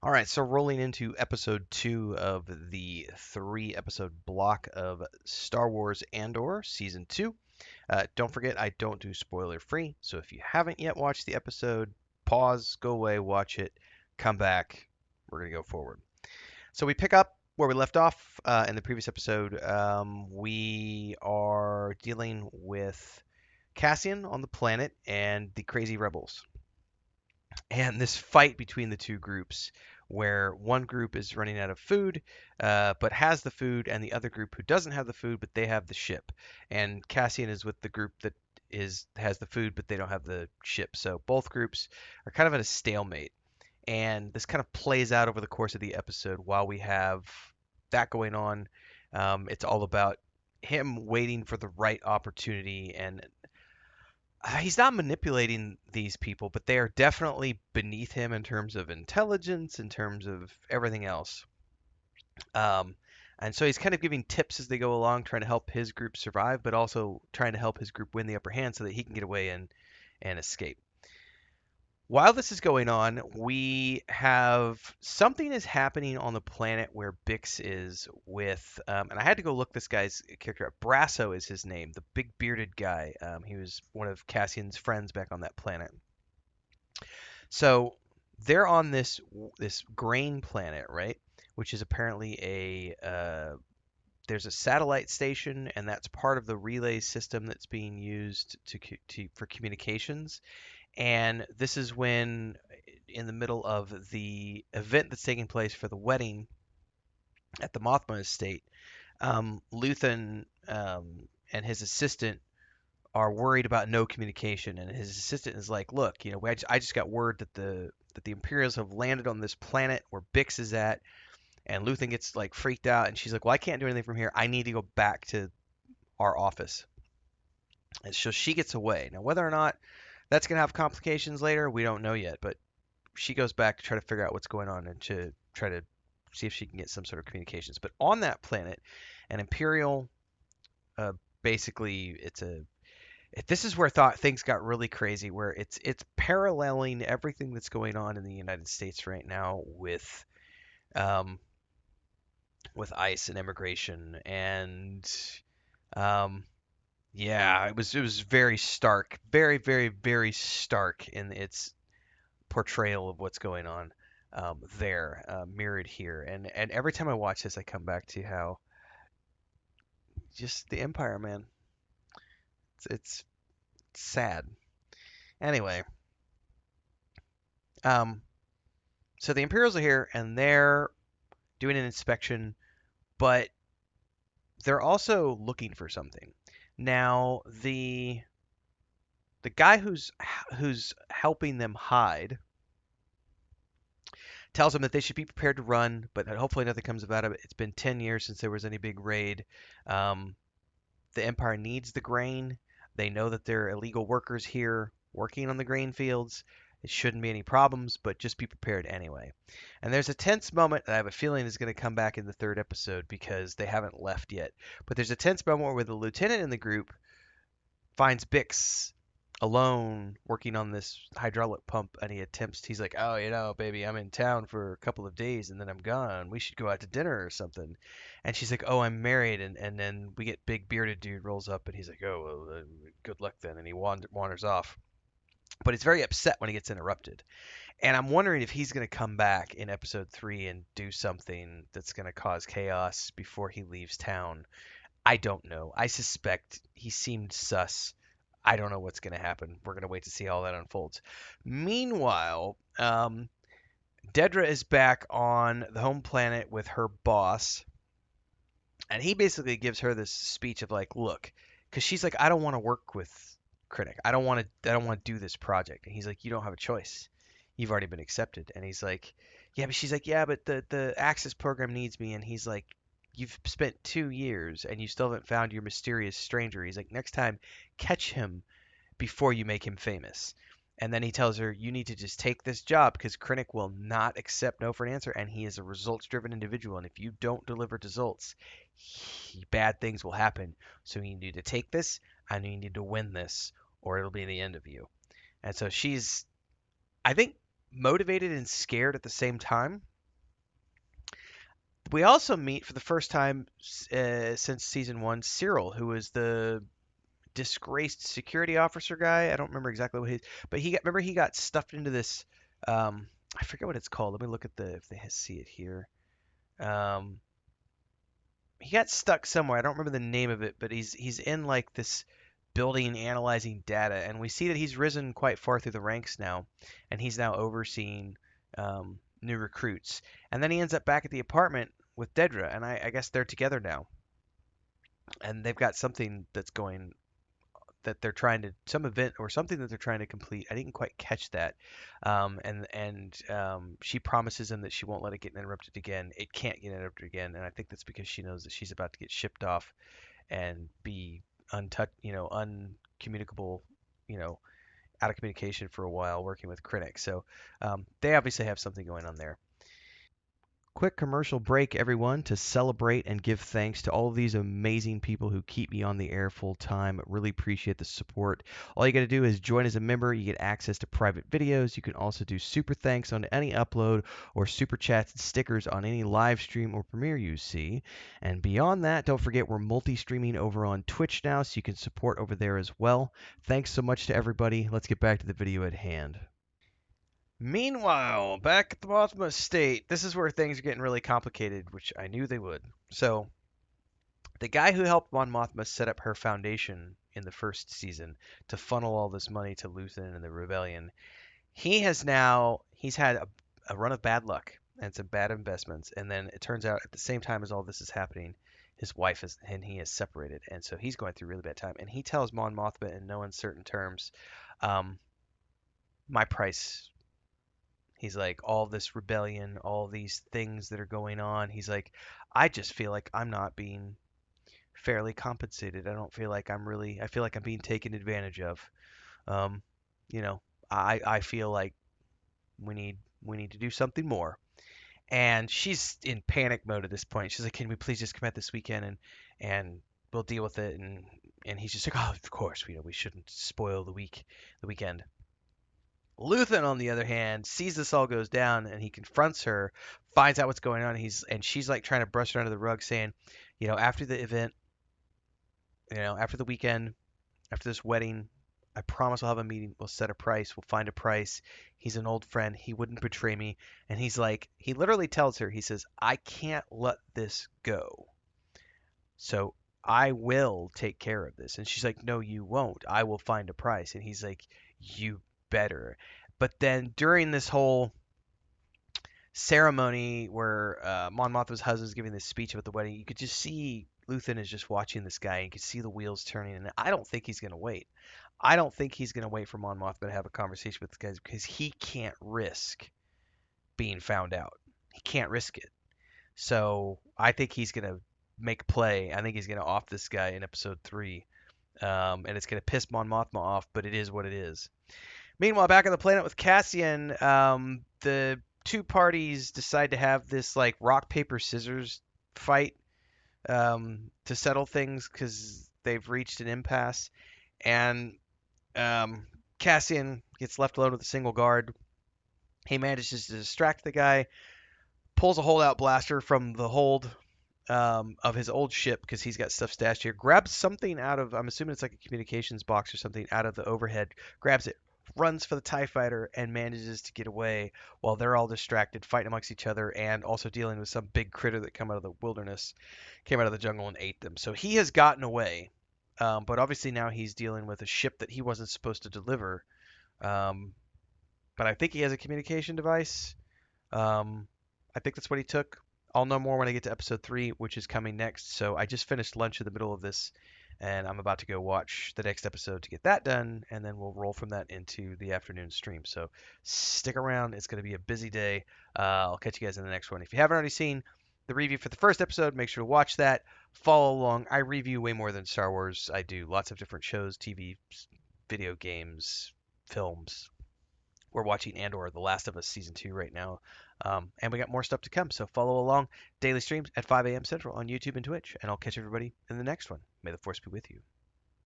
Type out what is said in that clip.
All right, so rolling into episode 2 of the 3 episode block of Star Wars Andor season 2. Don't forget, I don't do spoiler free, so if you haven't yet watched the episode, pause, go away, watch it, come back. We're going to go forward. So we pick up where we left off in the previous episode. We are dealing with Cassian on the planet and the crazy rebels and this fight between the two groups where one group is running out of food but has the food, and the other group who doesn't have the food but they have the ship, and Cassian is with the group that is has the food but they don't have the ship, so both groups are kind of at a stalemate. And this kind of plays out over the course of the episode while we have that going on. It's all about him waiting for the right opportunity, and he's not manipulating these people, but they are definitely beneath him in terms of intelligence, in terms of everything else. Um, and so he's kind of giving tips as they go along, trying to help his group survive, but also trying to help his group win the upper hand so that he can get away and escape. While this is going on, we have something is happening on the planet where Bix is with, and I had to go look this guy's character up. Brasso is his name, the big bearded guy. He was one of Cassian's friends back on that planet. So they're on this grain planet, right? Which is apparently there's a satellite station, and that's part of the relay system that's being used for communications. And this is when, in the middle of the event that's taking place for the wedding at the Mothma estate, Luthen and his assistant are worried about no communication. And his assistant is like, "Look, I just got word that the Imperials have landed on this planet where Bix is at." And Luthen gets like freaked out, and she's like, "Well, I can't do anything from here. I need to go back to our office." And so she gets away. Now, whether or not that's going to have complications later, we don't know yet. But she goes back to try to figure out what's going on and to try to see if she can get some sort of communications. But on that planet, an Imperial, uh, basically, this is where things got really crazy, where it's paralleling everything that's going on in the United States right now um, with ICE and immigration, and um, yeah, it was very stark, very very very stark in its portrayal of what's going on there, mirrored here. And every time I watch this, I come back to how just the Empire, man, it's sad. Anyway, um, so the Imperials are here and they're doing an inspection, but they're also looking for something. Now, the guy who's helping them hide tells them that they should be prepared to run, but that hopefully nothing comes about it. It's been 10 years since there was any big raid. Um, the Empire needs the grain. They know that there are illegal workers here working on the grain fields. It shouldn't be any problems, but just be prepared anyway. And there's a tense moment that I have a feeling is going to come back in the 3rd episode because they haven't left yet. But there's a tense moment where the lieutenant in the group finds Bix alone working on this hydraulic pump, and he's like, "Oh, baby, I'm in town for a couple of days and then I'm gone. We should go out to dinner or something." And she's like, "Oh, I'm married." And then we get big bearded dude rolls up and he's like, "Oh, well, good luck then." And he wanders off. But he's very upset when he gets interrupted. And I'm wondering if he's going to come back in episode 3 and do something that's going to cause chaos before he leaves town. I don't know. I suspect he seemed sus. I don't know what's going to happen. We're going to wait to see how all that unfolds. Meanwhile, Dedra is back on the home planet with her boss, and he basically gives her this speech of like, "Look," because she's like, "I don't want to work with Critic. I don't want to. I don't want to do this project." And he's like, "You don't have a choice. You've already been accepted." And he's like, "Yeah," but she's like, "Yeah, but the Access program needs me." And he's like, "You've spent 2 years and you still haven't found your mysterious stranger." He's like, "Next time, catch him before you make him famous." And then he tells her, "You need to just take this job because Krennic will not accept no for an answer, and he is a results-driven individual. And if you don't deliver results, bad things will happen. So you need to take this, and you need to win this, or it'll be the end of you." And so she's, I think, motivated and scared at the same time. We also meet for the first time since season one Cyril, who is the disgraced security officer guy. I don't remember exactly what but he got stuffed into this. I forget what it's called. Let me look at the if they see it here. Um, he got stuck somewhere. I don't remember the name of it, but he's in like this building analyzing data, and we see that he's risen quite far through the ranks now, and he's now overseeing new recruits. And then he ends up back at the apartment with Dedra, and I guess they're together now, and they've got something that's going that they're trying to some event or something that they're trying to complete. I didn't quite catch that. She promises him that she won't let it get interrupted again. It can't get interrupted again, and I think that's because she knows that she's about to get shipped off and be untouched, uncommunicable, you know, out of communication for a while, working with critics. So they obviously have something going on there. Quick commercial break, everyone, to celebrate and give thanks to all of these amazing people who keep me on the air full time. Really appreciate the support. All you got to do is join as a member. You get access to private videos. You can also do super thanks on any upload or super chats and stickers on any live stream or premiere you see. And beyond that, don't forget we're multi-streaming over on Twitch now, so you can support over there as well. Thanks so much to everybody. Let's get back to the video at hand. Meanwhile, back at the Mothma Estate, this is where things are getting really complicated, which I knew they would. So, the guy who helped Mon Mothma set up her foundation in the first season to funnel all this money to Luthen and the rebellion, he's had a run of bad luck and some bad investments, and then it turns out at the same time as all this is happening, his wife is and he is separated, and so he's going through a really bad time. And he tells Mon Mothma in no uncertain terms, um, "My price." He's like, all this rebellion, all these things that are going on. He's like, I just feel like I'm not being fairly compensated. I don't feel like I feel like I'm being taken advantage of. Um, you know, I feel like we need to do something more. And she's in panic mode at this point. She's like, can we please just come out this weekend and we'll deal with it. And he's just like, oh, of course, we shouldn't spoil the weekend. Luthen, on the other hand, sees this all goes down and he confronts her, finds out what's going on. And she's like trying to brush it under the rug, saying, after the event, after the weekend, after this wedding, I promise we'll have a meeting. We'll set a price. We'll find a price. He's an old friend. He wouldn't betray me. And he's like, he literally tells her, he says, I can't let this go. So I will take care of this. And she's like, no, you won't. I will find a price. And he's like, you better. But then during this whole ceremony where Mon Mothma's husband is giving this speech about the wedding, you could just see Luthen is just watching this guy. And you could see the wheels turning. And I don't think he's going to wait. I don't think he's going to wait for Mon Mothma to have a conversation with the guys because he can't risk being found out. He can't risk it. So I think he's going to make a play. I think he's going to off this guy in episode 3. And it's going to piss Mon Mothma off, but it is what it is. Meanwhile, back on the planet with Cassian, the two parties decide to have this like rock paper scissors fight to settle things because they've reached an impasse, and Cassian gets left alone with a single guard. He manages to distract the guy, pulls a holdout blaster from the hold of his old ship because he's got stuff stashed here. Grabs something out of, I'm assuming it's like a communications box or something out of the overhead. Grabs it, runs for the TIE fighter, and manages to get away while they're all distracted, fighting amongst each other, and also dealing with some big critter that came out of the wilderness, came out of the jungle and ate them. So he has gotten away, but obviously now he's dealing with a ship that he wasn't supposed to deliver. Um, but I think he has a communication device. Um, I think that's what he took. I'll know more when I get to episode 3, which is coming next. So I just finished lunch in the middle of this, and I'm about to go watch the next episode to get that done, and then we'll roll from that into the afternoon stream. So stick around. It's going to be a busy day. I'll catch you guys in the next one. If you haven't already seen the review for the first episode, make sure to watch that. Follow along. I review way more than Star Wars. I do lots of different shows, TV, video games, films. We're watching Andor, The Last of Us Season 2 right now. And we got more stuff to come, so follow along. Daily streams at 5 a.m. Central on YouTube and Twitch. And I'll catch everybody in the next one. May the Force be with you.